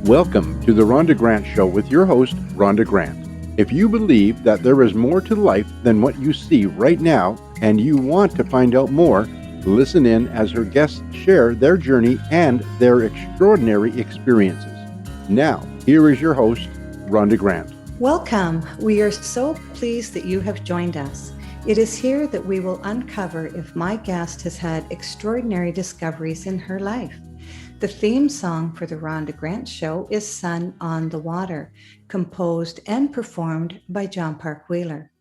Welcome to the Rhonda Grant Show with your host, Rhonda Grant. If you believe that there is more to life than what you see right now, and you want to find out more, listen in as her guests share their journey and their extraordinary experiences. Now, here is your host, Rhonda Grant. Welcome. We are so pleased that you have joined us. It is here that we will uncover if my guest has had extraordinary discoveries in her life. The theme song for the Rhonda Grant Show is Sun on the Water, composed and performed by John Park Wheeler.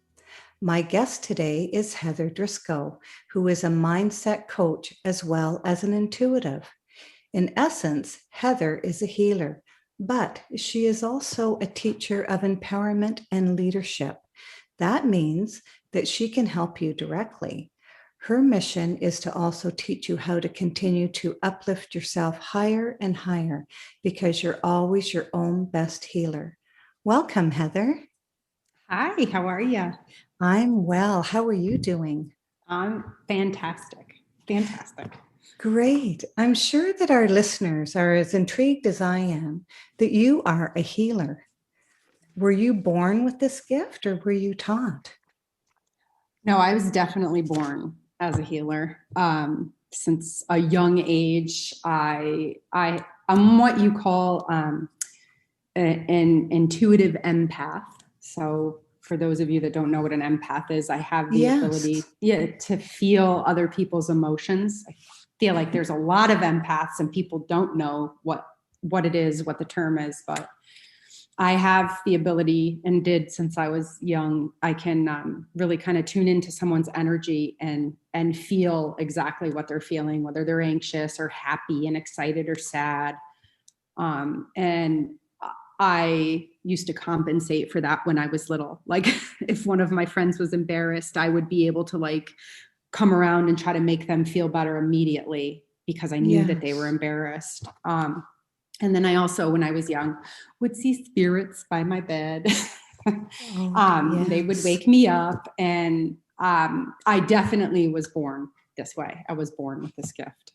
My guest today is Heather Driscoll, who is a mindset coach as well as an intuitive. In essence, Heather is a healer, but she is also a teacher of empowerment and leadership. That means that she can help you directly. Her mission is to also teach you how to continue to uplift yourself higher and higher because you're always your own best healer. Welcome, Heather. Hi, how are you? I'm well. How are you doing? I'm fantastic. Fantastic. Great. I'm sure that our listeners are as intrigued as I am that you are a healer. Were you born with this gift or were you taught? No, I was definitely born as a healer. Since a young age, I'm what you call an intuitive empath. So for those of you that don't know what an empath is, I have the ability to feel other people's emotions. I feel like there's a lot of empaths and people don't know what it is, what the term is, but I have the ability and did since I was young. I can really kind of tune into someone's energy and feel exactly what they're feeling, whether they're anxious or happy and excited or sad. And I used to compensate for that when I was little. Like if one of my friends was embarrassed, I would be able to like come around and try to make them feel better immediately because I knew that they were embarrassed. And then I also, when I was young, would see spirits by my bed. They would wake me up, and I definitely was born this way. I was born with this gift.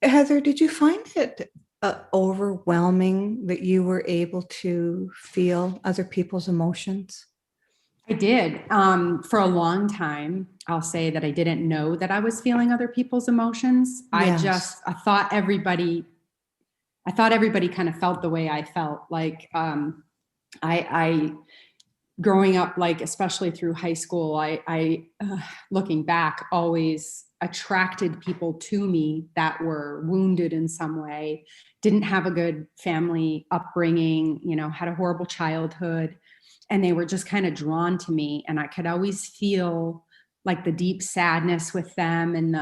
Heather, did you find it overwhelming that you were able to feel other people's emotions? I did. For a long time, I'll say that I didn't know that I was feeling other people's emotions. Yes. I thought everybody kind of felt the way I felt. Like, I growing up, like, especially through high school, I looking back, always attracted people to me that were wounded in some way, didn't have a good family upbringing, had a horrible childhood. And they were just kind of drawn to me. And I could always feel like the deep sadness with them and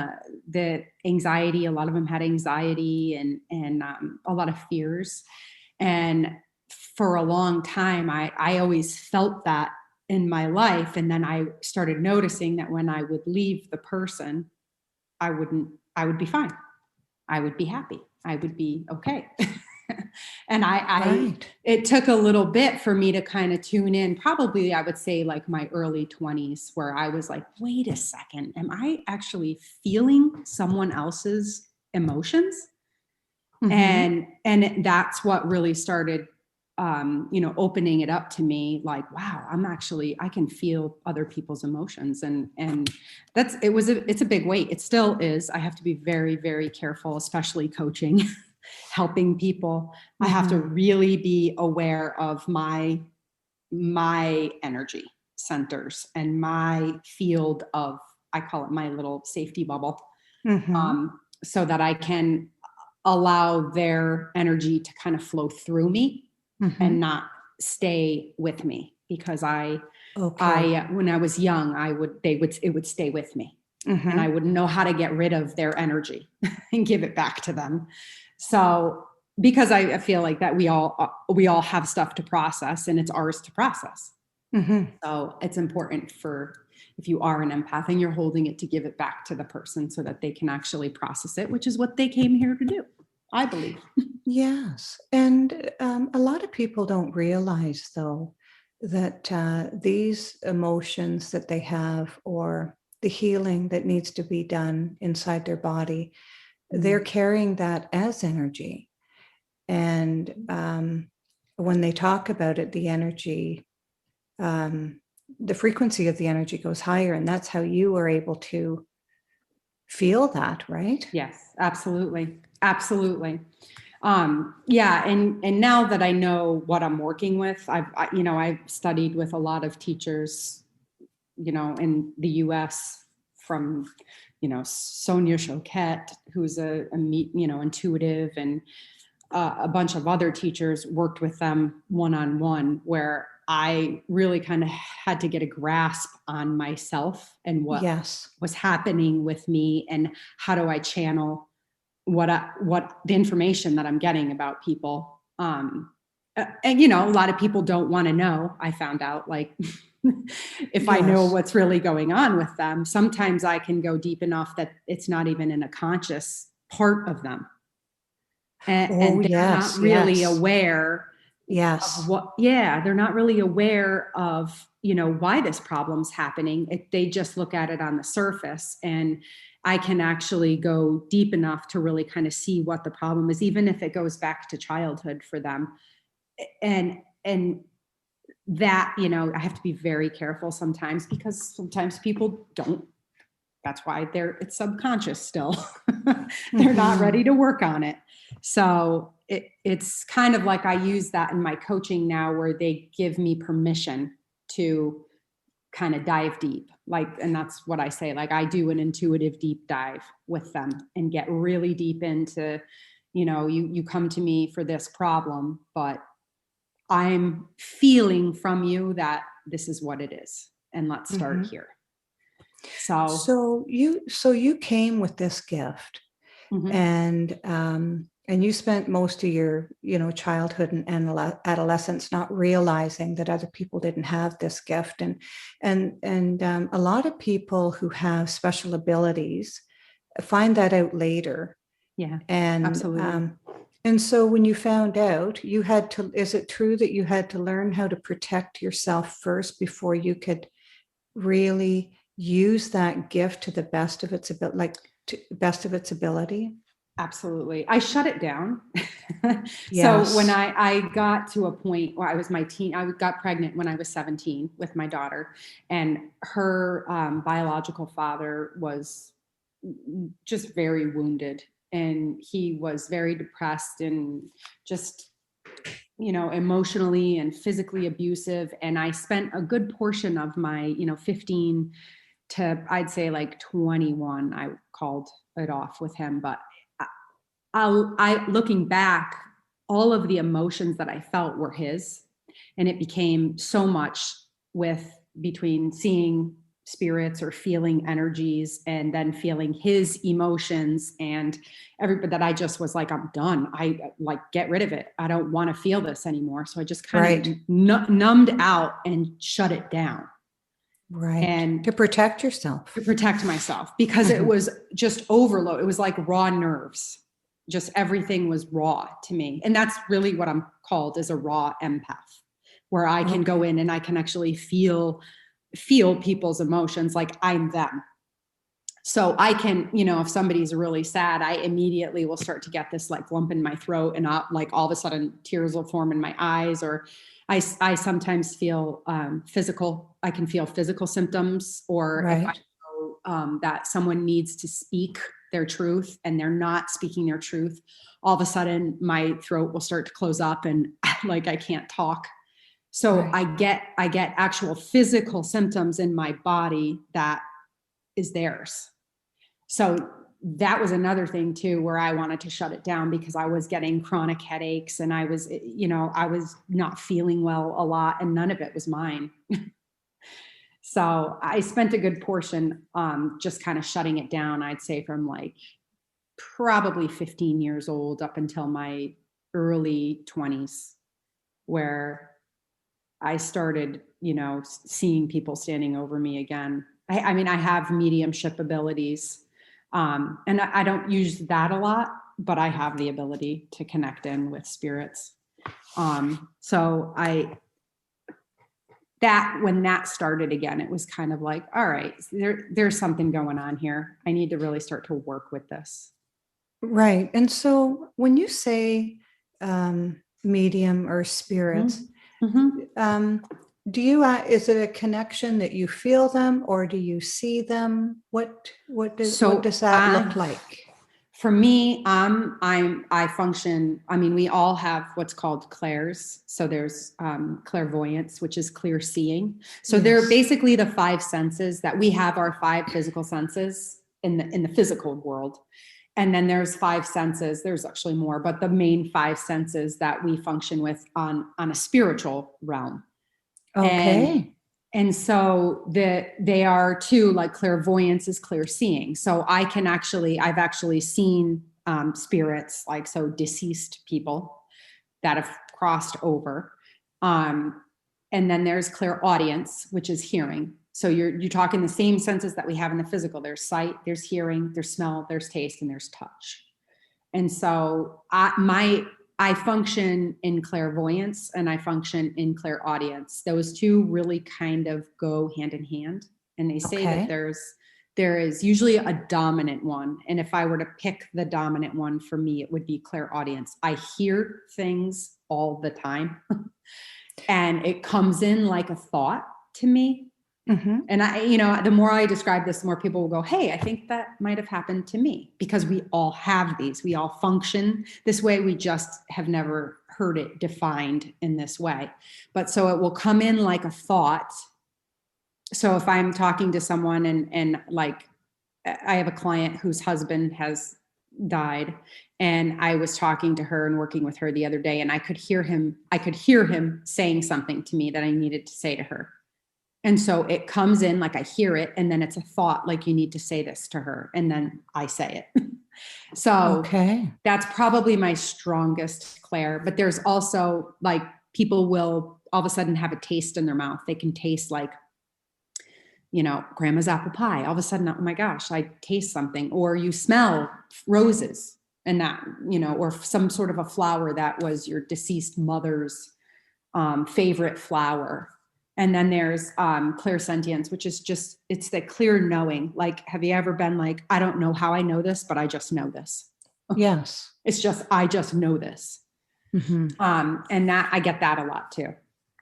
the anxiety. A lot of them had anxiety and a lot of fears. And for a long time, I always felt that in my life. And then I started noticing that when I would leave the person, I would be fine. I would be happy. I would be okay. And it took a little bit for me to kind of tune in, probably I would say like my early 20s, where I was like, wait a second, am I actually feeling someone else's emotions? Mm-hmm. And that's what really started, opening it up to me, like, wow, I can feel other people's emotions. And it's a big weight. It still is. I have to be very, very careful, especially coaching. Helping people. I have to really be aware of my energy centers and my field of, I call it my little safety bubble, so that I can allow their energy to kind of flow through me and not stay with me. Because when I was young, it would stay with me, and I wouldn't know how to get rid of their energy and give it back to them. So, because I feel like that we all have stuff to process, and it's ours to process. So it's important if you are an empath and you're holding it, to give it back to the person so that they can actually process it, which is what they came here to do, I believe. Yes. And a lot of people don't realize, though, that these emotions that they have, or the healing that needs to be done inside their body, they're carrying that as energy. And when they talk about it, the energy, the frequency of the energy goes higher, and that's how you were able to feel that, right? Yes, absolutely. Absolutely. Yeah. And now that I know what I'm working with, I've studied with a lot of teachers, in the US from, Sonia Choquette, who's a intuitive, and a bunch of other teachers, worked with them one-on-one, where I really kind of had to get a grasp on myself and what was happening with me, and how do I channel what the information that I'm getting about people. And a lot of people don't want to know. I found out, like, if I know what's really going on with them, sometimes I can go deep enough that it's not even in a conscious part of them. And they're not really aware of they're not really aware of, why this problem's happening. They just look at it on the surface, and I can actually go deep enough to really kind of see what the problem is, even if it goes back to childhood for them. And that, I have to be very careful sometimes, because sometimes people don't. That's why it's subconscious still. They're not ready to work on it. So it's kind of like I use that in my coaching now, where they give me permission to kind of dive deep. And that's what I say, like, I do an intuitive deep dive with them and get really deep into, you come to me for this problem, but I'm feeling from you that this is what it is. And let's start here. So you came with this gift, and you spent most of your, childhood and adolescence not realizing that other people didn't have this gift. And a lot of people who have special abilities find that out later. Yeah, and absolutely. And so when you found out, is it true that you had to learn how to protect yourself first before you could really use that gift to the best of its ability? Absolutely. I shut it down. Yes. So when I got to a point where I got pregnant when I was 17 with my daughter, and her biological father was just very wounded, and he was very depressed and just, emotionally and physically abusive. And I spent a good portion of my, 15 to, I'd say, like 21, I called it off with him. But looking back, all of the emotions that I felt were his, and it became so much between seeing spirits or feeling energies, and then feeling his emotions, and everybody, that I just was like, I'm done. I get rid of it. I don't want to feel this anymore. So I just kind of numbed out and shut it down. Right. And to protect yourself. To protect myself, because it was just overload. It was like raw nerves. Just everything was raw to me. And that's really what I'm called, as a raw empath, where I can go in and I can actually feel people's emotions like I'm them. So I can, if somebody's really sad, I immediately will start to get this like lump in my throat, and like all of a sudden tears will form in my eyes, or I sometimes feel physical. I can feel physical symptoms, or if I know that someone needs to speak their truth and they're not speaking their truth, all of a sudden my throat will start to close up, and like I can't talk. So I get actual physical symptoms in my body that is theirs. So that was another thing too, where I wanted to shut it down, because I was getting chronic headaches, and I was not feeling well a lot, and none of it was mine. So I spent a good portion just kind of shutting it down, I'd say from like probably 15 years old up until my early 20s, where I started, seeing people standing over me again. I mean, I have mediumship abilities, and I don't use that a lot, but I have the ability to connect in with spirits. So when that started again, it was kind of like, all right, there's something going on here. I need to really start to work with this. Right. And so when you say medium or spirits. Mm-hmm. Do you, is it a connection that you feel them or do you see them? What does that look like? For me, I function, I mean, we all have what's called clairs. So there's clairvoyance, which is clear seeing. So they're basically the five senses that we have, our five physical senses in the physical world. And then there's five senses, there's actually more, but the main five senses that we function with on a spiritual realm. Okay. And so they are too, like clairvoyance is clear seeing. So I've actually seen spirits, like, so deceased people that have crossed over. And then there's clairaudience, which is hearing. So you're talking the same senses that we have in the physical. There's sight, there's hearing, there's smell, there's taste, and there's touch. And so I function in clairvoyance and I function in clairaudience. Those two really kind of go hand in hand. And they say that there is usually a dominant one. And if I were to pick the dominant one for me, it would be clairaudience. I hear things all the time and it comes in like a thought to me. Mm-hmm. And the more I describe this, the more people will go, hey, I think that might have happened to me, because we all have these, we all function this way. We just have never heard it defined in this way. But so it will come in like a thought. So if I'm talking to someone and like, I have a client whose husband has died, and I was talking to her and working with her the other day, and I could hear him saying something to me that I needed to say to her. And so it comes in like I hear it, and then it's a thought like, you need to say this to her, and then I say it. So that's probably my strongest clair. But there's also, like, people will all of a sudden have a taste in their mouth. They can taste, like, grandma's apple pie. All of a sudden, oh my gosh, I taste something. Or you smell roses, and that, or some sort of a flower that was your deceased mother's favorite flower. And then there's clairsentience, which is just, it's the clear knowing. Like, have you ever been like, I don't know how I know this, but I just know this. Yes. It's just, I just know this. Mm-hmm. And that, I get that a lot too.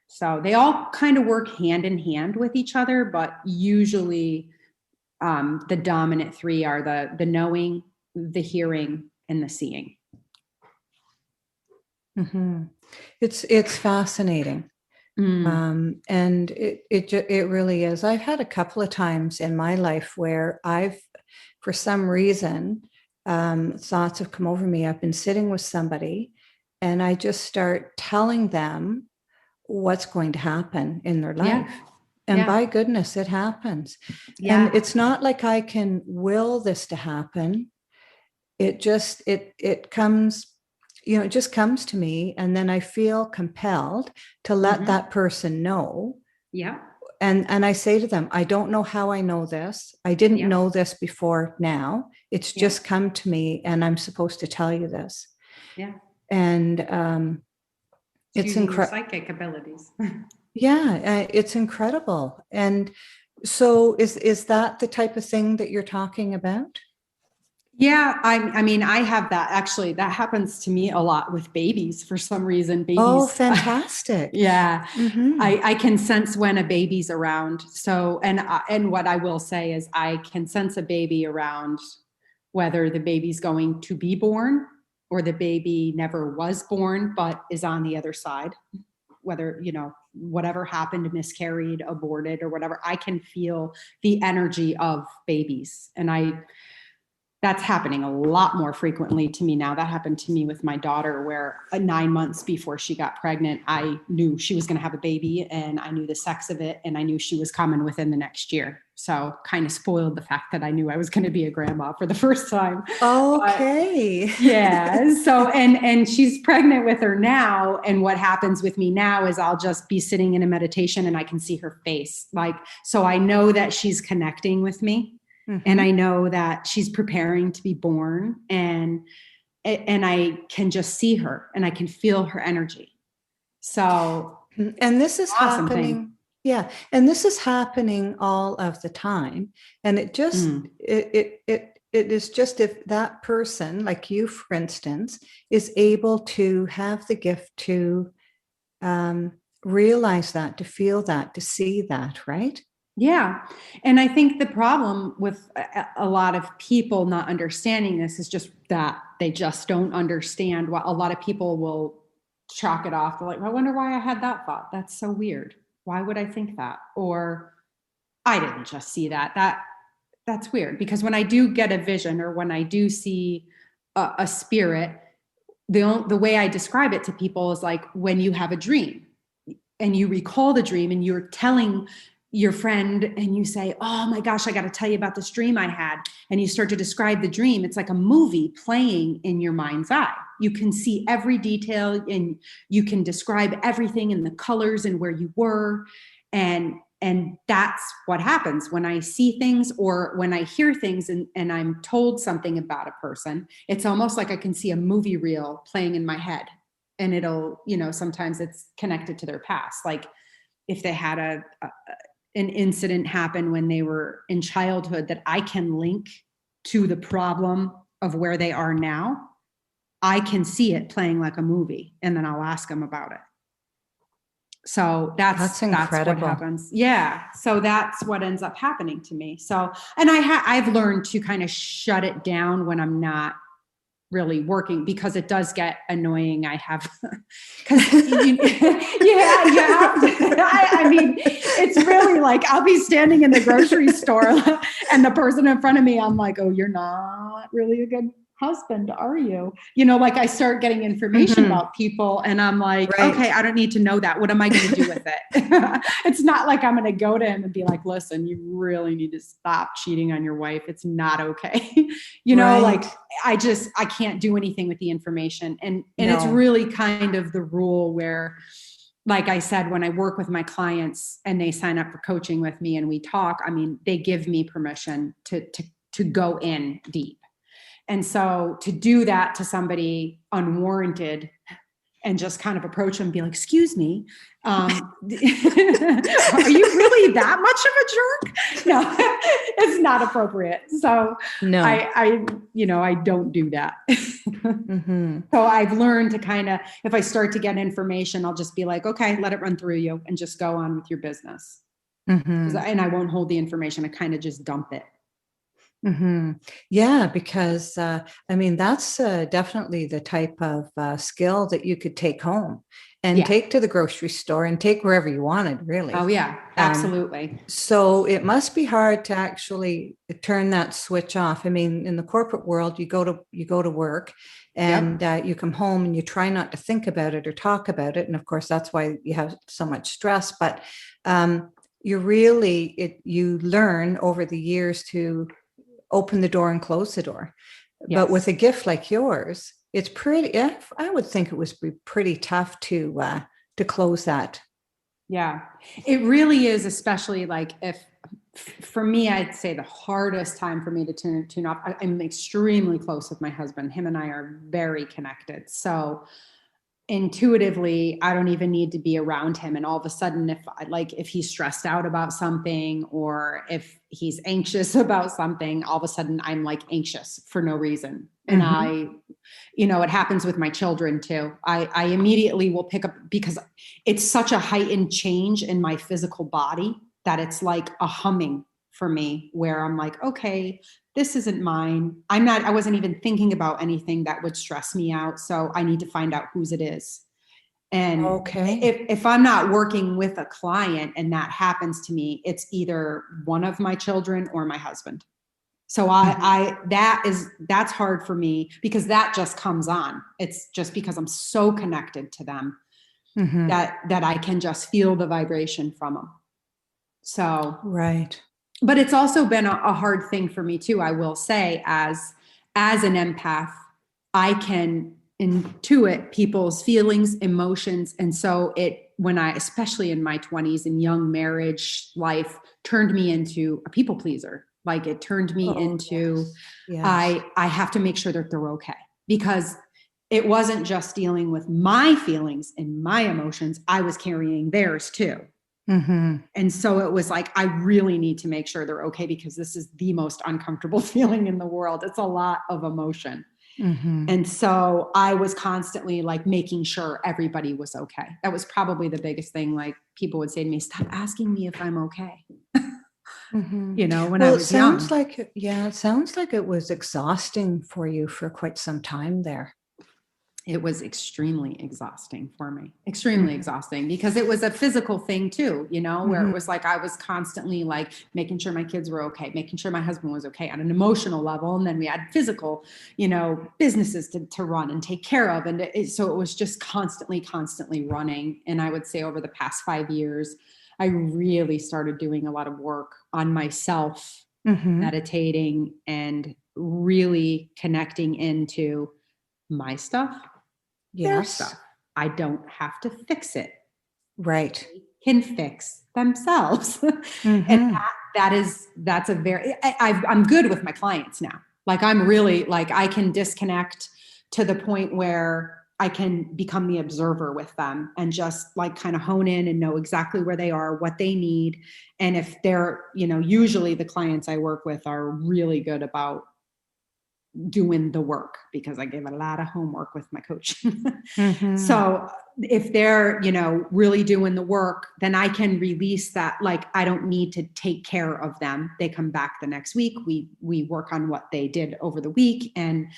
So they all kind of work hand in hand with each other, but usually the dominant three are the knowing, the hearing, and the seeing. Mm-hmm. It's fascinating. And it really is. I've had a couple of times in my life where for some reason, thoughts have come over me. I've been sitting with somebody and I just start telling them what's going to happen in their life. Yeah. And by goodness, it happens. Yeah. And it's not like I can will this to happen. It just, it comes, it just comes to me, and then I feel compelled to let that person know. Yeah. And I say to them, I don't know how I know this. I didn't know this before now. It's just come to me, and I'm supposed to tell you this. Yeah. And it's incredible. Psychic abilities. Yeah, it's incredible. And so is that the type of thing that you're talking about? Yeah, I mean, I have that. Actually, that happens to me a lot with babies for some reason. Babies. Oh, fantastic. Yeah. Mm-hmm. I can sense when a baby's around. So, and what I will say is I can sense a baby around, whether the baby's going to be born or the baby never was born, but is on the other side, whether, whatever happened, miscarried, aborted, or whatever. I can feel the energy of babies. And that's happening a lot more frequently to me now. That happened to me with my daughter, where 9 months before she got pregnant, I knew she was going to have a baby, and I knew the sex of it, and I knew she was coming within the next year. So kind of spoiled the fact that I knew I was going to be a grandma for the first time. Okay. Yeah. So, and she's pregnant with her now. And what happens with me now is I'll just be sitting in a meditation and I can see her face. So I know that she's connecting with me. Mm-hmm. And I know that she's preparing to be born, and I can just see her and I can feel her energy. So, and this is awesome happening. Thing. Yeah. And this is happening all of the time. And it just, it is just if that person, like you, for instance, is able to have the gift to realize that, to feel that, to see that, right? Yeah. And I think the problem with a lot of people not understanding this is just that they just don't understand what a lot of people will chalk it off. They're like, I wonder why I had that thought. That's so weird. Why would I think that? Or I didn't just see that. That's weird, because when I do get a vision or when I do see a spirit, the way I describe it to people is like when you have a dream and you recall the dream and you're telling your friend and you say, oh my gosh, I got to tell you about this dream I had. And you start to describe the dream. It's like a movie playing in your mind's eye. You can see every detail and you can describe everything and the colors and where you were. And that's what happens when I see things or when I hear things and I'm told something about a person. It's almost like I can see a movie reel playing in my head, and it'll, sometimes it's connected to their past. Like if they had an incident happen when they were in childhood that I can link to the problem of where they are now, I can see it playing like a movie, and then I'll ask them about it. So that's incredible. what happens. Yeah. So that's what ends up happening to me. So, and I've learned to kind of shut it down when I'm not really working, because it does get annoying. I have, because I mean, it's really like, I'll be standing in the grocery store and the person in front of me, I'm like, oh, you're not really a good husband, are you? Like I start getting information about people and I'm like, okay, I don't need to know that. What am I going to do with it? It's not like I'm going to go to him and be like, listen, you really need to stop cheating on your wife. It's not okay. Like I can't do anything with the information. And it's really kind of the rule where, like I said, when I work with my clients and they sign up for coaching with me and we talk, I mean, they give me permission to go in deep. And so to do that to somebody unwarranted and just kind of approach them and be like, excuse me, are you really that much of a jerk? No, it's not appropriate. So no, I don't do that. So I've learned to kind of, if I start to get information, I'll just be like, okay, let it run through you and just go on with your business. And I won't hold the information. I kind of just dump it. Yeah, because that's definitely the type of skill that you could take home and take to the grocery store and take wherever you wanted, really. Oh yeah, absolutely. So it must be hard to actually turn that switch off. I mean, in the corporate world, you go to work and you come home and you try not to think about it or talk about it, and of course that's why you have so much stress. But you learn over the years to open the door and close the door. Yes. But with a gift like yours, it's pretty, I would think it would be pretty tough to close that. Yeah, it really is, especially like for me, I'd say the hardest time for me to tune off. I'm extremely close with my husband. Him and I are very connected. So intuitively, I don't even need to be around him. And all of a sudden, if he's stressed out about something or if he's anxious about something, all of a sudden I'm like anxious for no reason. And it happens with my children too. I immediately will pick up, because it's such a heightened change in my physical body that it's like a humming for me, where I'm like, okay, this isn't mine. I wasn't even thinking about anything that would stress me out. So I need to find out whose it is. And if I'm not working with a client and that happens to me, it's either one of my children or my husband. So that's hard for me, because that just comes on. It's just because I'm so connected to them that I can just feel the vibration from them. So, but it's also been a hard thing for me too. I will say, as an empath, I can intuit people's feelings, emotions. And so especially in my 20s and young marriage life, turned me into a people pleaser. Like it turned me into, yes. I have to make sure that they're okay, because it wasn't just dealing with my feelings and my emotions. I was carrying theirs too. And so it was like, I really need to make sure they're okay, because this is the most uncomfortable feeling in the world. It's a lot of emotion. And so I was constantly like making sure everybody was okay. That was probably the biggest thing. Like, people would say to me, stop asking me if I'm okay. You know, when I was young. It sounds like it was exhausting for you for quite some time there. It was extremely exhausting for me, extremely exhausting, because it was a physical thing too, you know, where it was like, I was constantly like making sure my kids were okay, making sure my husband was okay on an emotional level. And then we had physical, you know, businesses to run and take care of. And so it was just constantly running. And I would say over the past 5 years, I really started doing a lot of work on myself, meditating and really connecting into my stuff, their stuff. I don't have to fix it. Right. They can fix themselves. And that's a very, I'm good with my clients now. Like, I'm really like, I can disconnect to the point where I can become the observer with them and just like kind of hone in and know exactly where they are, what they need. And if they're, you know, usually the clients I work with are really good about doing the work, because I give a lot of homework with my coach. So if they're, you know, really doing the work, then I can release that. Like, I don't need to take care of them. They come back the next week. We work on what they did over the week, and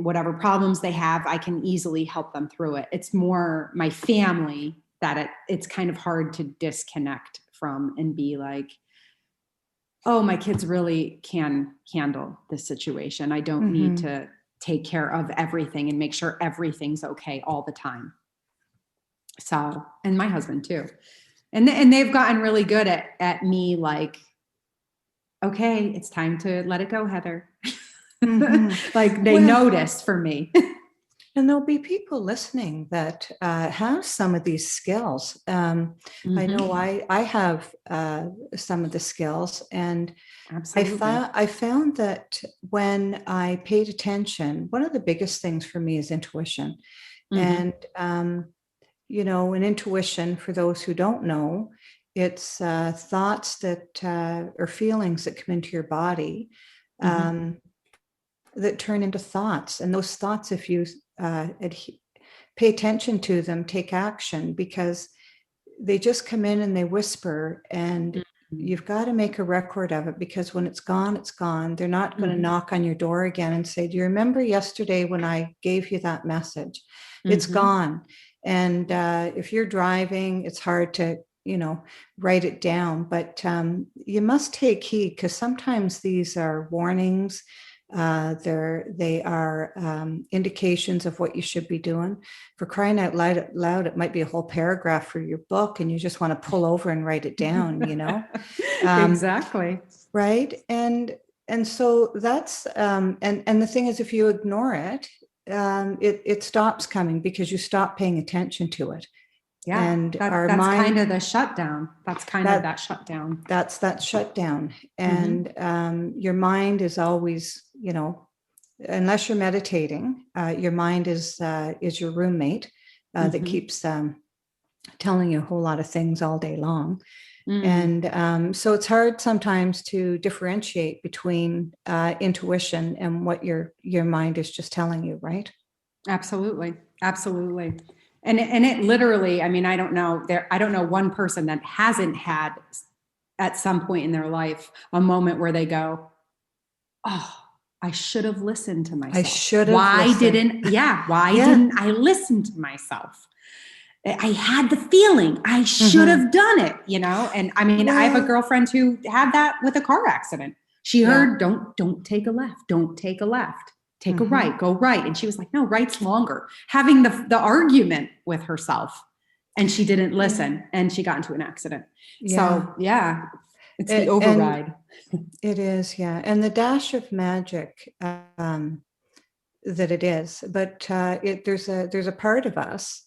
whatever problems they have, I can easily help them through it. It's more my family that it's kind of hard to disconnect from and be like, oh, my kids really can handle this situation. I don't need to take care of everything and make sure everything's okay all the time. So, and my husband too. And they've gotten really good at me like, okay, it's time to let it go, Heather. Like, they notice for me. And there'll be people listening that have some of these skills. I know I have some of the skills, and Absolutely. I found that when I paid attention, one of the biggest things for me is intuition. And, you know, an intuition, for those who don't know, it's thoughts that or feelings that come into your body that turn into thoughts. And those thoughts, if you pay attention to them, take action, because they just come in and they whisper, and you've got to make a record of it, because when it's gone, it's gone. They're not going to knock on your door again and say, do you remember yesterday when I gave you that message? It's gone. And if you're driving, it's hard to, you know, write it down, but you must take heed, because sometimes these are warnings. They are indications of what you should be doing. For crying out loud, it might be a whole paragraph for your book, and you just want to pull over and write it down, you know? Exactly. Right. And so that's, and the thing is, if you ignore it, it stops coming, because you stop paying attention to it. Yeah. And that's mind, kind of the shutdown. That's kind of that shutdown. That's that shutdown. And your mind is always, you know, unless you're meditating, your mind is your roommate that keeps telling you a whole lot of things all day long. And so it's hard sometimes to differentiate between intuition and what your mind is just telling you, right? Absolutely. Absolutely. And it literally, I mean, I don't know one person that hasn't had at some point in their life a moment where they go, oh, I should have listened to myself. I should have listened. Why didn't I listen to myself? I had the feeling I should have done it, you know? And I mean, I have a girlfriend who had that with a car accident. She heard, don't take a left, don't take a left. Take a right, go right. And she was like, no, right's longer. Having the argument with herself, and she didn't listen, and she got into an accident. So it's the override. It is, yeah. And the dash of magic that it is, but there's a part of us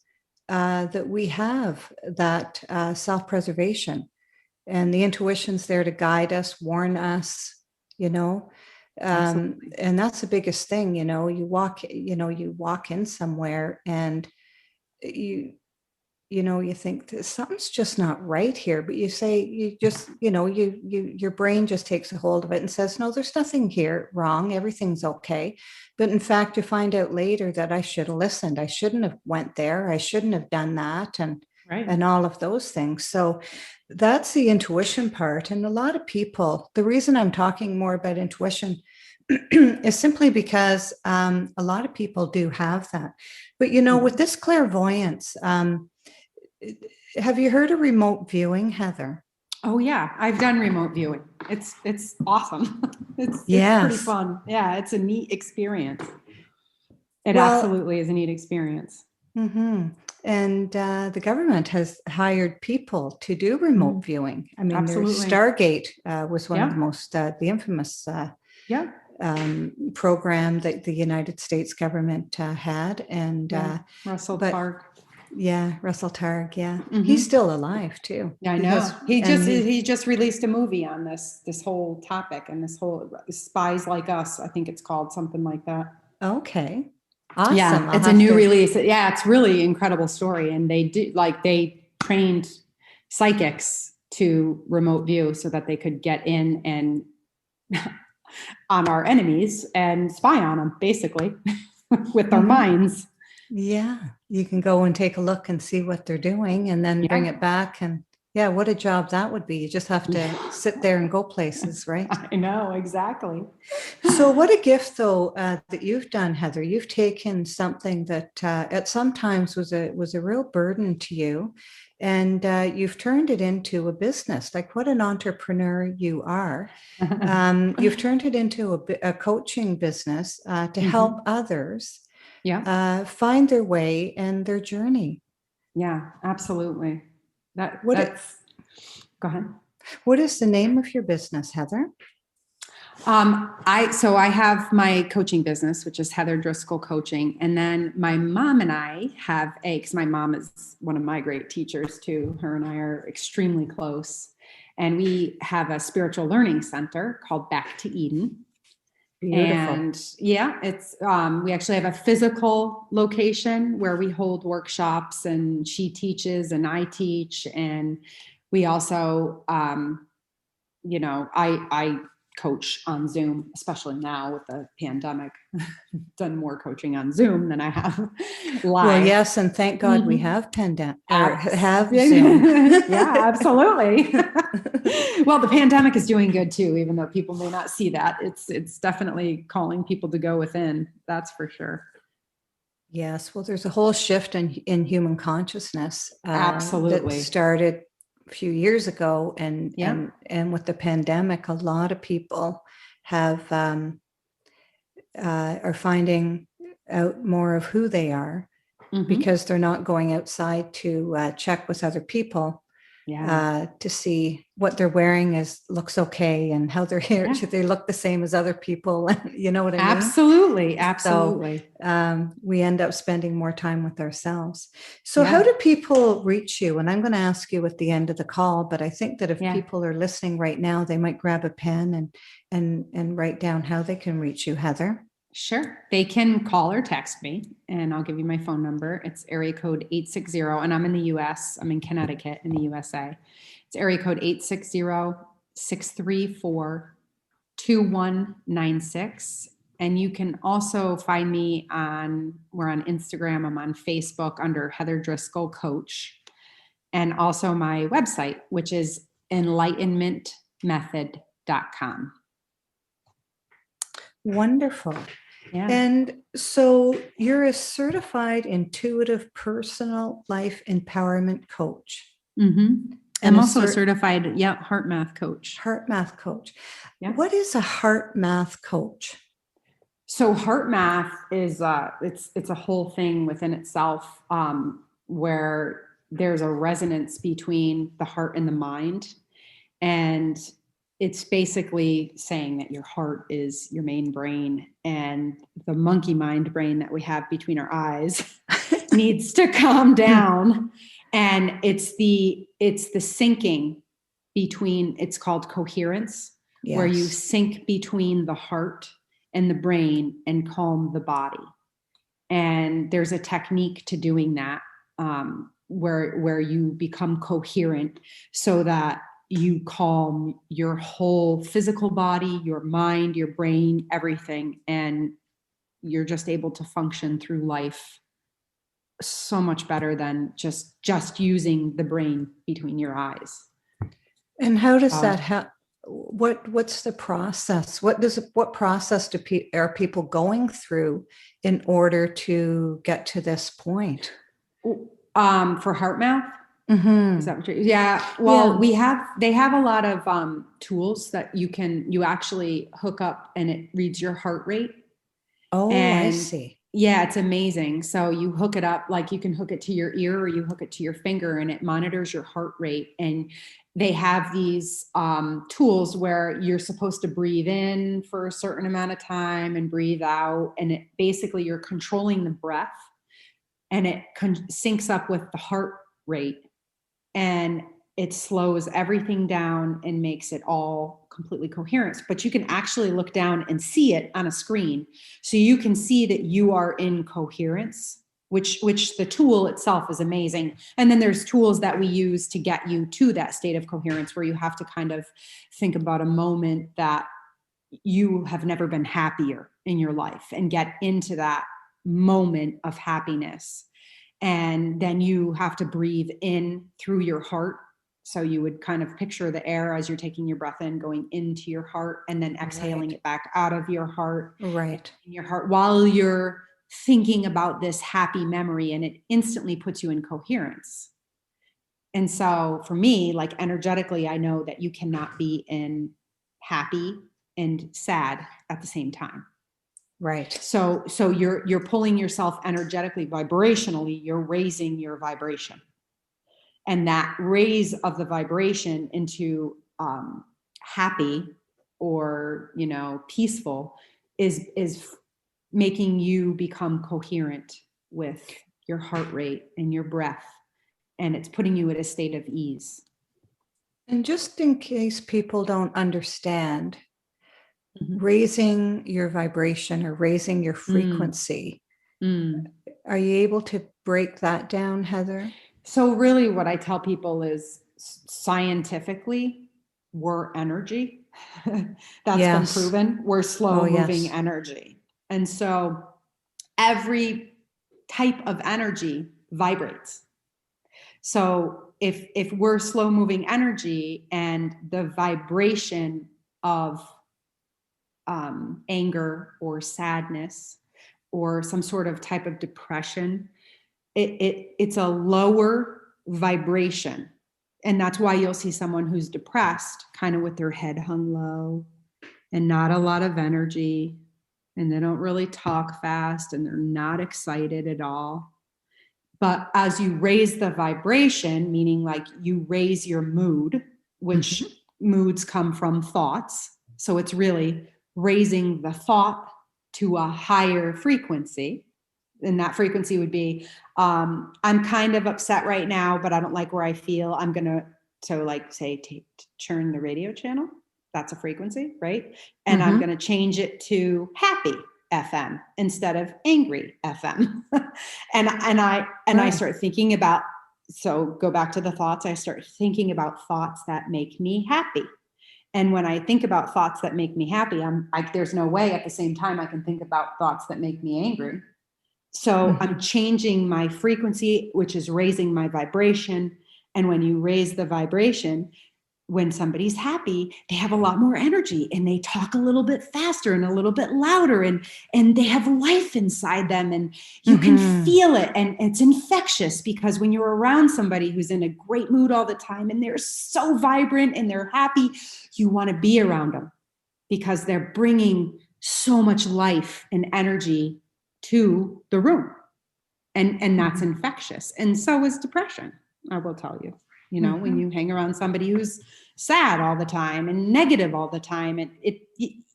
that we have that self-preservation, and the intuition's there to guide us, warn us, you know. And that's the biggest thing, you know. You walk in somewhere, and you think that something's just not right here, but you say, you just, your brain just takes a hold of it and says, no, there's nothing here wrong. Everything's okay. But in fact, you find out later that I should have listened. I shouldn't have went there. I shouldn't have done that. And all of those things. So that's the intuition part. And a lot of people, the reason I'm talking more about intuition is simply because a lot of people do have that. But, with this clairvoyance, have you heard of remote viewing, Heather? Oh yeah, I've done remote viewing. It's awesome. It's pretty fun. Yeah, it's a neat experience. It absolutely is a neat experience. Mm-hmm. And the government has hired people to do remote viewing. I mean, there's Stargate was one of the most, the infamous program that the United States government had. And Russell Targ. Yeah, Russell Targ. Yeah, he's still alive too. Yeah, I know. He just released a movie on this whole topic and this whole Spies Like Us. I think it's called something like that. Okay. Awesome. Yeah, it's a new release. Yeah, it's really incredible story. And they trained psychics to remote view so that they could get in and on our enemies and spy on them, basically, with their minds. Yeah, you can go and take a look and see what they're doing and then bring it back. And yeah, what a job that would be. You just have to sit there and go places, right? I know, exactly. So what a gift, though, that you've done, Heather. You've taken something that at some times was a real burden to you, and you've turned it into a business. Like, what an entrepreneur you are. You've turned it into a coaching business to help others find their way and their journey. Yeah, absolutely. Go ahead. What is the name of your business, Heather? I have my coaching business, which is Heather Driscoll Coaching. And then my mom and I have because my mom is one of my great teachers too. Her and I are extremely close. And we have a spiritual learning center called Back to Eden. Beautiful. And it's we actually have a physical location where we hold workshops and she teaches and I teach. And we also, I coach on Zoom, especially now with the pandemic. Done more coaching on Zoom than I have live. Well, yes, and thank God we have have Zoom. Yeah, absolutely. Well, the pandemic is doing good too, even though people may not see that. It's definitely calling people to go within. That's for sure. Yes, well, there's a whole shift in human consciousness. Absolutely, that started a few years ago, and with the pandemic, a lot of people have are finding out more of who they are because they're not going outside to check with other people to see what they're wearing looks okay and how their hair should they look the same as other people. You know what I mean? Absolutely. So we end up spending more time with ourselves. So how do people reach you? And I'm going to ask you at the end of the call, but I think that if people are listening right now, they might grab a pen and write down how they can reach you, Heather. Sure. They can call or text me, and I'll give you my phone number. It's area code 860, and I'm in the U.S. I'm in Connecticut in the USA. It's area code 860-634-2196. And you can also find me we're on Instagram. I'm on Facebook under Heather Driscoll Coach, and also my website, which is enlightenmentmethod.com. Wonderful. Yeah. And so you're a certified intuitive personal life empowerment coach. Mm-hmm. I'm also a certified HeartMath coach. HeartMath coach. Yeah. What is a HeartMath coach? So HeartMath is it's a whole thing within itself, where there's a resonance between the heart and the mind. And it's basically saying that your heart is your main brain, and the monkey mind brain that we have between our eyes needs to calm down. And it's the syncing between, it's called coherence, where you sync between the heart and the brain and calm the body. And there's a technique to doing that. where you become coherent so that you calm your whole physical body, your mind, your brain, everything. And you're just able to function through life so much better than just using the brain between your eyes. And how does that happen? What's the process? What process are people going through in order to get to this point? For HeartMath? Mm-hmm. Is that what you're, yeah. Well, they have a lot of tools that you actually hook up and it reads your heart rate. Oh, and I see. Yeah, it's amazing. So you hook it up, like you can hook it to your ear or you hook it to your finger and it monitors your heart rate. And they have these tools where you're supposed to breathe in for a certain amount of time and breathe out. And it basically, you're controlling the breath and it syncs up with the heart rate. And it slows everything down and makes it all completely coherent. But you can actually look down and see it on a screen. So you can see that you are in coherence, which the tool itself is amazing. And then there's tools that we use to get you to that state of coherence where you have to kind of think about a moment that you have never been happier in your life and get into that moment of happiness. And then you have to breathe in through your heart. So you would kind of picture the air as you're taking your breath in, going into your heart, and then exhaling it back out of your heart. Right. In your heart, while you're thinking about this happy memory, and it instantly puts you in coherence. And so for me, like energetically, I know that you cannot be in happy and sad at the same time. Right. So you're pulling yourself energetically, vibrationally, you're raising your vibration. And that raise of the vibration into happy or, peaceful is making you become coherent with your heart rate and your breath. And it's putting you at a state of ease. And just in case people don't understand, raising your vibration or raising your frequency, are you able to break that down, Heather? So really what I tell people is scientifically, we're energy. That's been proven. We're slow moving energy. And so every type of energy vibrates. So if we're slow moving energy and the vibration of anger or sadness or some sort of type of depression, it's a lower vibration. And that's why you'll see someone who's depressed kind of with their head hung low and not a lot of energy, and they don't really talk fast and they're not excited at all. But as you raise the vibration, meaning like you raise your mood, which moods come from thoughts. So it's really raising the thought to a higher frequency. And that frequency would be, I'm kind of upset right now, but I don't like where I feel. I'm going to, so like say, turn the radio channel. That's a frequency, right? And I'm going to change it to happy FM instead of angry FM. and I start thinking about, so go back to the thoughts. I start thinking about thoughts that make me happy. And when I think about thoughts that make me happy, I'm like, there's no way at the same time I can think about thoughts that make me angry. So I'm changing my frequency, which is raising my vibration. And when you raise the vibration, when somebody's happy, they have a lot more energy and they talk a little bit faster and a little bit louder and they have life inside them and you can feel it. And it's infectious because when you're around somebody who's in a great mood all the time and they're so vibrant and they're happy, you want to be around them because they're bringing so much life and energy to the room. And that's infectious. And so is depression, I will tell you. You know, when you hang around somebody who's sad all the time and negative all the time, and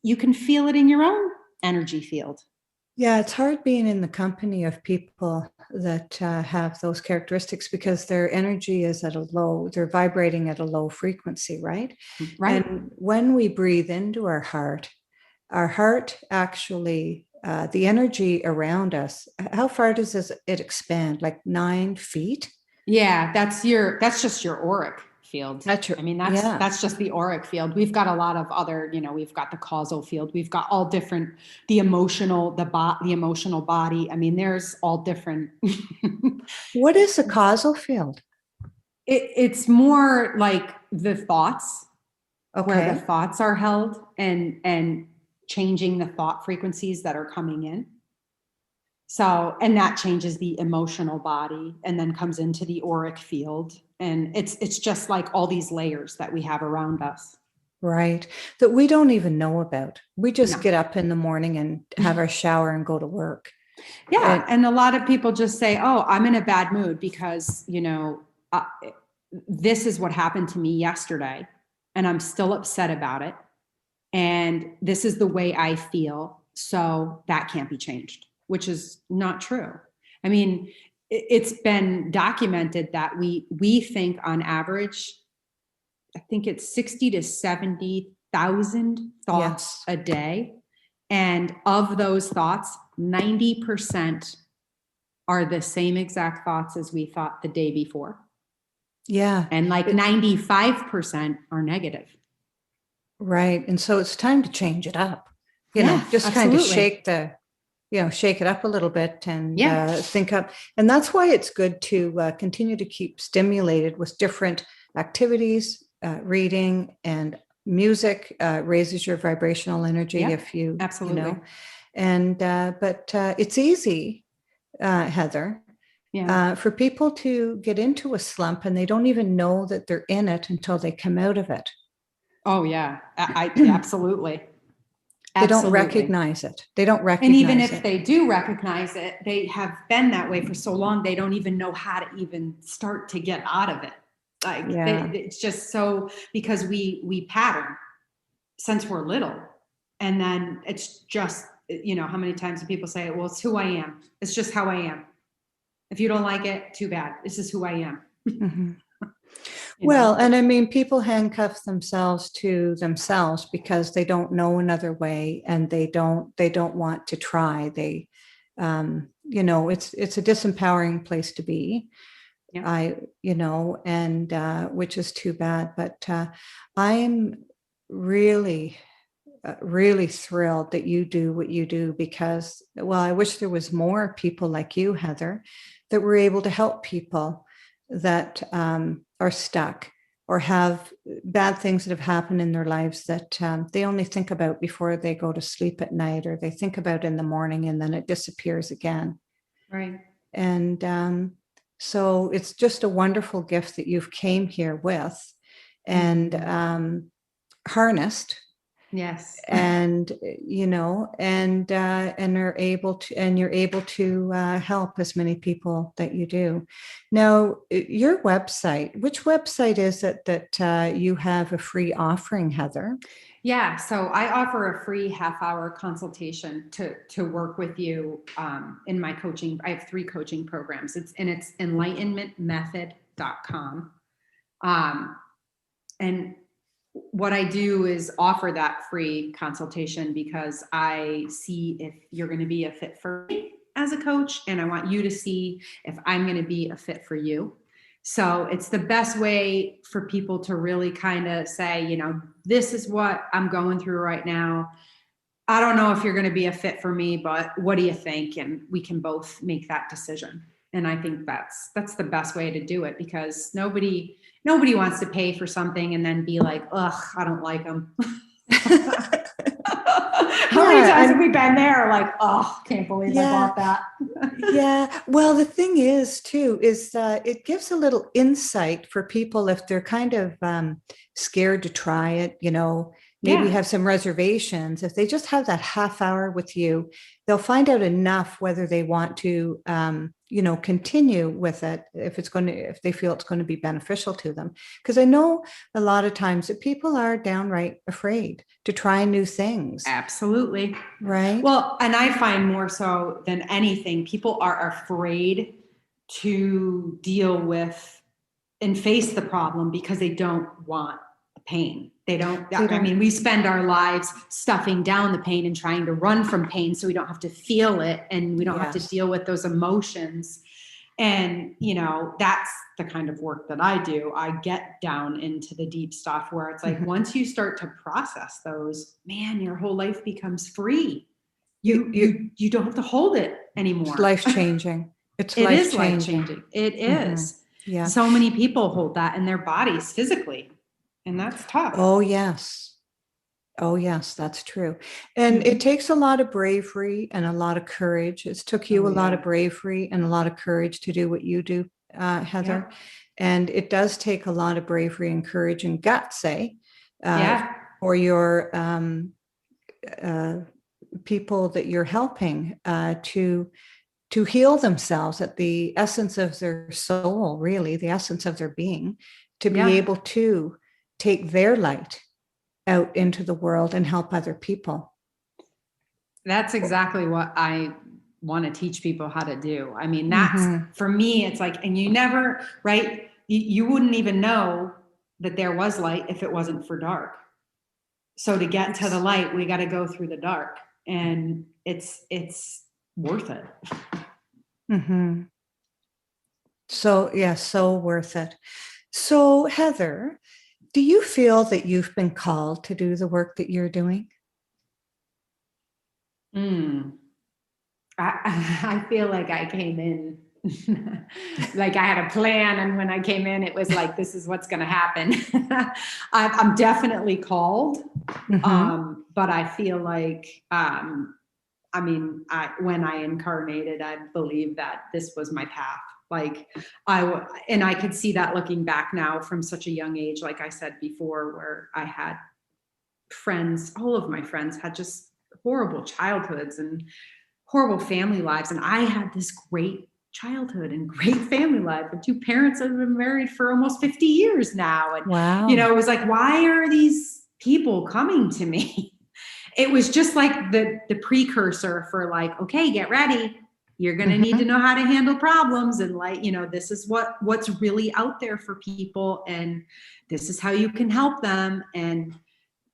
you can feel it in your own energy field. Yeah, it's hard being in the company of people that have those characteristics because their energy is at a low, they're vibrating at a low frequency, right? Right. And when we breathe into our heart actually, the energy around us, how far does it expand? Like 9 feet? Yeah, that's just your auric field. That's your, I mean, yeah. that's just the auric field. We've got a lot of other, we've got the causal field. We've got all different, the emotional body. I mean, there's all different. What is the causal field? It's more like the thoughts, where the Okay. thoughts are held, and changing the thought frequencies that are coming in. So, and that changes the emotional body and then comes into the auric field. And it's just like all these layers that we have around us. Right. That we don't even know about. We just No. get up in the morning and have our shower and go to work. Yeah. And a lot of people just say, oh, I'm in a bad mood because, this is what happened to me yesterday and I'm still upset about it. And this is the way I feel. So that can't be changed, which is not true. I mean, it's been documented that we think on average, I think it's 60 to 70,000 thoughts a day. And of those thoughts, 90% are the same exact thoughts as we thought the day before. Yeah. And like 95% are negative. Right. And so it's time to change it up, just absolutely. kind of shake it up a little bit and think up. And that's why it's good to continue to keep stimulated with different activities, reading and music raises your vibrational energy if you, absolutely. But it's easy, Heather, for people to get into a slump and they don't even know that they're in it until they come out of it. Oh yeah, absolutely. They don't recognize it. And even if they do recognize it, they have been that way for so long, they don't even know how to even start to get out of it. Like it's just so, because we pattern since we're little. And then it's just, how many times do people say, well, it's who I am. It's just how I am. If you don't like it, too bad. This is who I am. Mm-hmm. Well, and I mean, people handcuff themselves to themselves because they don't know another way and they don't want to try. They, it's a disempowering place to be. Which is too bad, but I'm really thrilled that you do what you do because, well, I wish there was more people like you, Heather, that were able to help people that are stuck or have bad things that have happened in their lives that they only think about before they go to sleep at night, or they think about in the morning and then it disappears again. Right. And so it's just a wonderful gift that you've came here with and harnessed. Yes. And, and are able to, and you're able to help as many people that you do. Now, your website, which website is it that you have a free offering, Heather? Yeah, so I offer a free half-hour consultation to work with you in my coaching. I have 3 coaching programs. It's enlightenmentmethod.com. And what I do is offer that free consultation because I see if you're going to be a fit for me as a coach, and I want you to see if I'm going to be a fit for you. So it's the best way for people to really kind of say, this is what I'm going through right now. I don't know if you're going to be a fit for me, but what do you think? And we can both make that decision. And I think that's the best way to do it, because nobody wants to pay for something and then be like, ugh, I don't like them. How many times have we been there? Like, oh, can't believe I bought that. Yeah. Well, the thing is, too, is it gives a little insight for people if they're kind of scared to try it, maybe have some reservations. If they just have that half hour with you, they'll find out enough whether they want to, continue with it, if they feel it's going to be beneficial to them. Because I know a lot of times that people are downright afraid to try new things. Absolutely. Right. Well, and I find more so than anything, people are afraid to deal with and face the problem because they don't want the pain. They don't. I mean, we spend our lives stuffing down the pain and trying to run from pain so we don't have to feel it and we don't have to deal with those emotions. And, you know, that's the kind of work that I do. I get down into the deep stuff where it's like, once you start to process those, man, your whole life becomes free. You don't have to hold it anymore. It's life-changing. It is life-changing. It is. Yeah. So many people hold that in their bodies physically, and that's tough. Oh, yes. Oh, yes, that's true. And it takes a lot of bravery and a lot of courage. It's took you a lot of bravery and a lot of courage to do what you do, Heather. Yeah. And it does take a lot of bravery and courage and guts, for your people that you're helping to heal themselves at the essence of their soul, really, the essence of their being, to be able to take their light out into the world and help other people. That's exactly what I want to teach people how to do. I mean, that's for me, it's like, and you never, right? You wouldn't even know that there was light if it wasn't for dark. So to get to the light, we got to go through the dark, and it's worth it. So, yeah, so worth it. So, Heather, do you feel that you've been called to do the work that you're doing? I feel like I came in like I had a plan, and when I came in, it was like, this is what's going to happen. I'm definitely called, but I feel like, when I incarnated, I believe that this was my path. Like and I could see that looking back now from such a young age, like I said before, where I had friends, all of my friends had just horrible childhoods and horrible family lives. And I had this great childhood and great family life with two parents that have been married for almost 50 years now. And, you know, it was like, why are these people coming to me? It was just like the precursor for like, okay, get ready. You're going to need to know how to handle problems. And like, you know, this is what's really out there for people. And this is how you can help them. And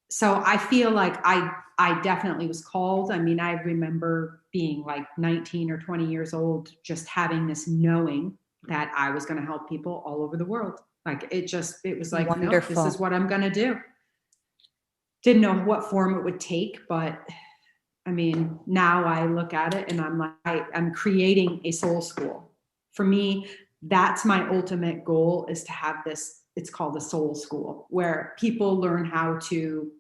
so I feel like I definitely was called. I mean, I remember being like 19 or 20 years old, just having this knowing that I was going to help people all over the world. Like it was like, wonderful. No, this is what I'm going to do. Didn't know what form it would take, but I mean, now I look at it and I'm like, I'm creating a soul school. For me, that's my ultimate goal, is to have this, it's called a soul school, where people learn how to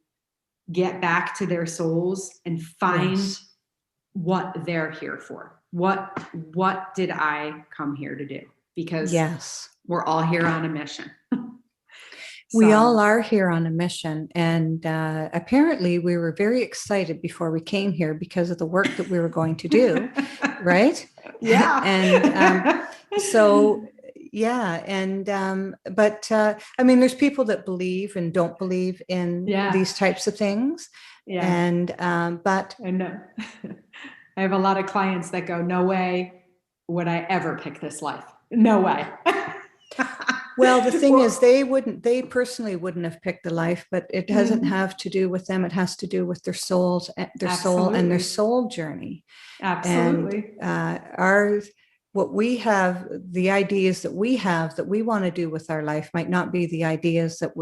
get back to their souls and find what they're here for. What did I come here to do? Because we're all here on a mission. We all are here on a mission. And apparently we were very excited before we came here because of the work that we were going to do. Right? Yeah. And but I mean, there's people that believe and don't believe in these types of things. Yeah. And, but I know. I have a lot of clients that go, no way would I ever pick this life. No way. Well, the thing is, they personally wouldn't have picked the life, but it doesn't have to do with them. It has to do with their souls, soul and their soul journey. Absolutely. And what we have, the ideas that we have that we want to do with our life might not be the ideas that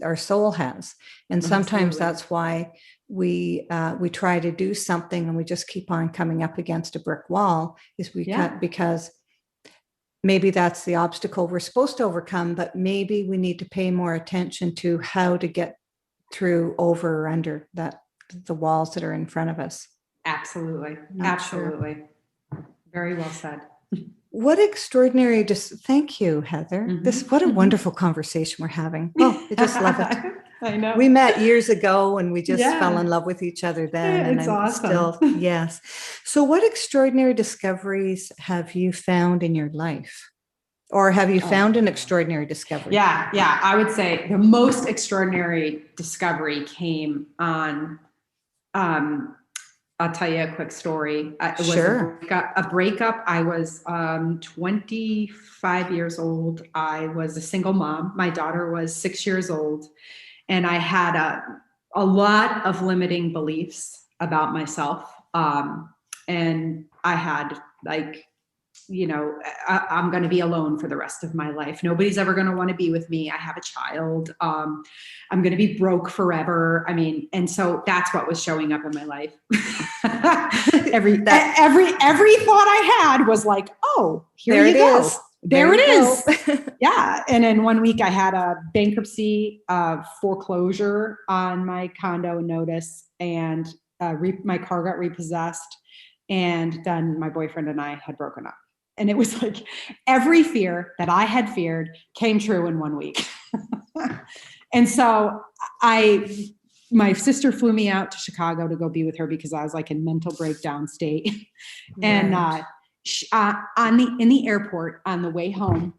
our soul has. And sometimes that's why we try to do something and we just keep on coming up against a brick wall, because maybe that's the obstacle we're supposed to overcome, but maybe we need to pay more attention to how to get through, over or under the walls that are in front of us. Absolutely. Absolutely. Sure. Very well said. What extraordinary, thank you, Heather. What a wonderful conversation we're having. Oh, I just love it. I know. We met years ago and we just fell in love with each other then. And it's awesome. Yes. So what extraordinary discoveries have you found in your life? Or have you found an extraordinary discovery? Yeah. I would say the most extraordinary discovery came on, I'll tell you a quick story. It was a breakup. I was 25 years old. I was a single mom. My daughter was 6 years old. And I had a lot of limiting beliefs about myself. And I had like I'm going to be alone for the rest of my life. Nobody's ever going to want to be with me. I have a child. I'm going to be broke forever. I mean, and so that's what was showing up in my life. every thought I had was like, oh, here you go. There it is. Yeah. And then one week I had a bankruptcy foreclosure on my condo notice, and my car got repossessed. And then my boyfriend and I had broken up. And it was like every fear that I had feared came true in 1 week. And so my sister flew me out to Chicago to go be with her because I was like in mental breakdown state. Right. And in the airport on the way home,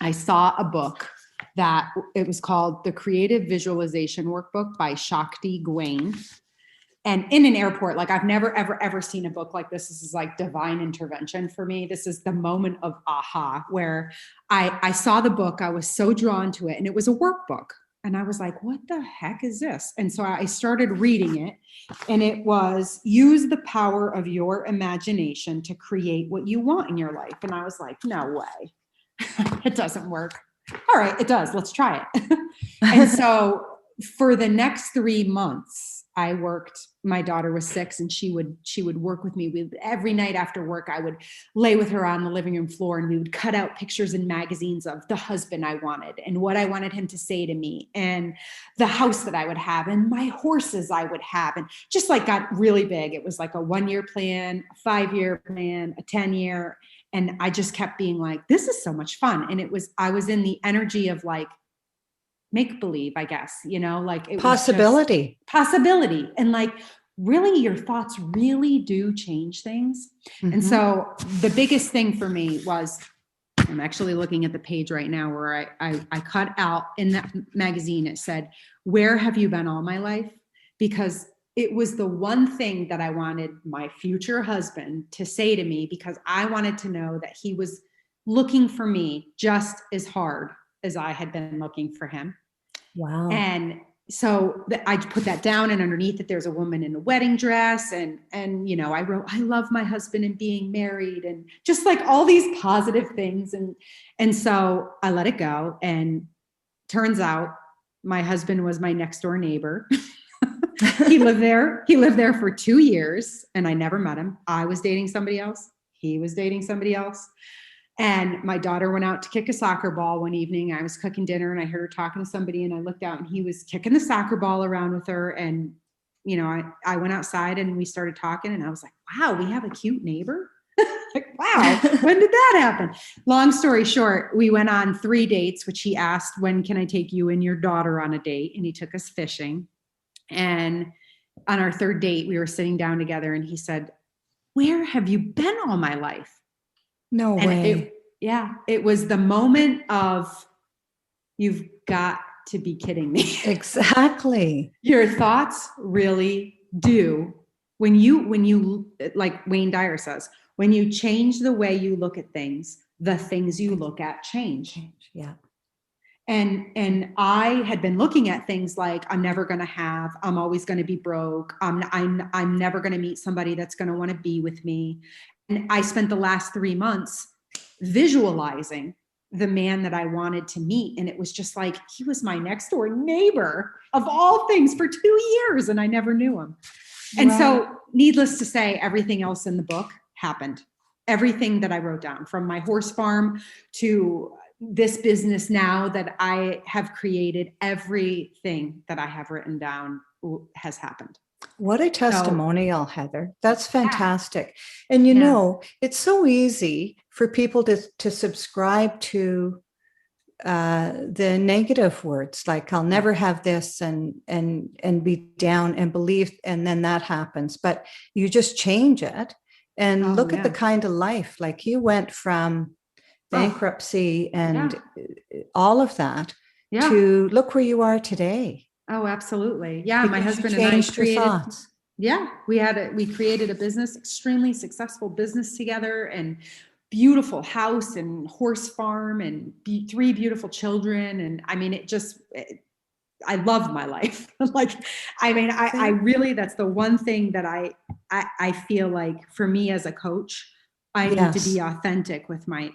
I saw a book that it was called The Creative Visualization Workbook by Shakti Gawain. And in an airport, like I've never, ever seen a book like this. This is like divine intervention for me. This is the moment of aha, where I saw the book. I was so drawn to it, and it was a workbook. And I was like, what the heck is this? And so I started reading it, and it was use the power of your imagination to create what you want in your life. And I was like, no way. It doesn't work. All right, it does. Let's try it. And so for the next 3 months, I worked. My daughter was 6, and she would work with me. Every night after work, I would lay with her on the living room floor, and we would cut out pictures in magazines of the husband I wanted and what I wanted him to say to me, and the house that I would have, and my horses I would have, and just like got really big. It was like a 1-year plan, a 5-year plan, a 10-year. And I just kept being like, this is so much fun. And I was in the energy of like, make believe, I guess, like it possibility. And like, really, your thoughts really do change things. Mm-hmm. And so the biggest thing for me was, I'm actually looking at the page right now where I cut out in that magazine, it said, where have you been all my life? Because it was the one thing that I wanted my future husband to say to me, because I wanted to know that he was looking for me just as hard as I had been looking for him. Wow. And so I put that down, and underneath it, there's a woman in a wedding dress. And I wrote, I love my husband and being married, and just like all these positive things. And so I let it go. And turns out my husband was my next door neighbor. He lived there for 2 years, and I never met him. I was dating somebody else. He was dating somebody else. And my daughter went out to kick a soccer ball one evening. I was cooking dinner, and I heard her talking to somebody, and I looked out, and he was kicking the soccer ball around with her. And, I went outside, and we started talking, and I was like, wow, we have a cute neighbor. Like, wow, when did that happen? Long story short, we went on 3 dates, which he asked, when can I take you and your daughter on a date? And he took us fishing. And on our 3rd date, we were sitting down together, and he said, where have you been all my life? No way. It was the moment of, you've got to be kidding me. Exactly. Your thoughts really do. When you, like Wayne Dyer says, when you change the way you look at things, the things you look at change. Yeah. And I had been looking at things like, I'm never going to have, I'm always going to be broke. I'm never going to meet somebody that's going to want to be with me. And I spent the last 3 months visualizing the man that I wanted to meet. And it was just like, he was my next door neighbor of all things for 2 years, and I never knew him. And so needless to say, everything else in the book happened. Everything that I wrote down, from my horse farm to this business now that I have created, everything that I have written down has happened. What a testimonial, Heather. That's fantastic. And it's so easy for people to subscribe to the negative words, like I'll never have this, and be down and believe, and then that happens. But you just change it and look at the kind of life, like you went from bankruptcy and all of that to look where you are today. Oh, absolutely. Yeah. Because my husband and I created, thoughts. we created a business, extremely successful business together, and beautiful house and horse farm, and 3 beautiful children. And I mean, I love my life. Like, I mean, I really, that's the one thing that I feel like for me as a coach, I need to Yes. be authentic with my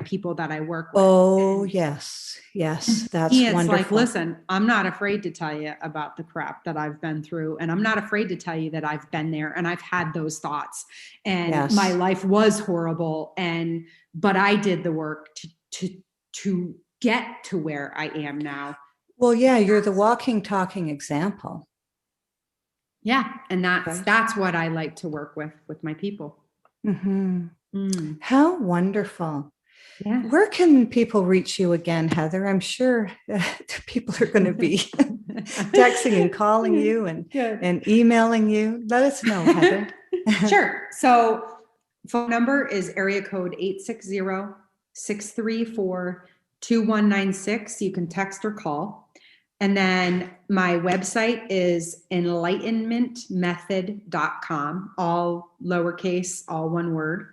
people that I work with. Oh, And yes. Yes. That's it's wonderful. like, listen, I'm not afraid to tell you about the crap that I've been through. And I'm not afraid to tell you that I've been there and I've had those thoughts and Yes. my life was horrible. But I did the work to get to where I am now. Well, yeah, you're the walking, talking example. Yeah. And Right. that's what I like to work with my people. Mm-hmm. Mm. How wonderful. Yeah. Where can people reach you again, Heather? I'm sure people are going to be texting and calling you and emailing you. Let us know, Heather. Sure. So phone number is area code 860-634-2196. You can text or call. And then my website is enlightenmentmethod.com, all lowercase, all one word.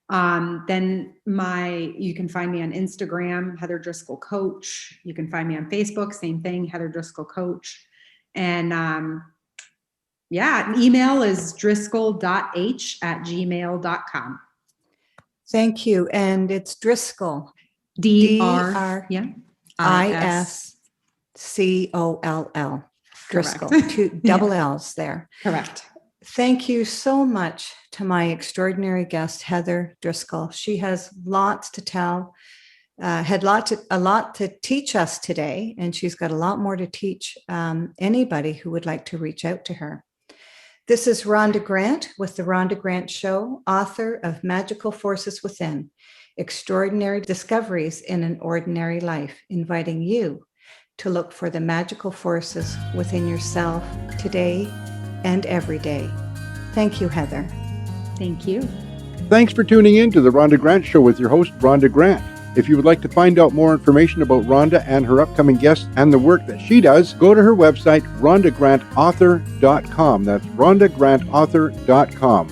Then you can find me on Instagram, Heather Driscoll Coach. You can find me on Facebook, same thing, Heather Driscoll Coach. And email is driscoll.h@gmail.com. Thank you. And it's Driscoll. DRISCOLL. Driscoll. Two double L's there. Correct. Thank you so much to my extraordinary guest, Heather Driscoll. She has lots to tell, had a lot to teach us today, and she's got a lot more to teach anybody who would like to reach out to her. This is Rhonda Grant with The Rhonda Grant Show, author of Magical Forces Within, Extraordinary Discoveries in an Ordinary Life, inviting you to look for the magical forces within yourself today and every day. Thank you, Heather. Thank you. Thanks for tuning in to The Rhonda Grant Show with your host, Rhonda Grant. If you would like to find out more information about Rhonda and her upcoming guests and the work that she does, go to her website, rhondagrantauthor.com. That's rhondagrantauthor.com.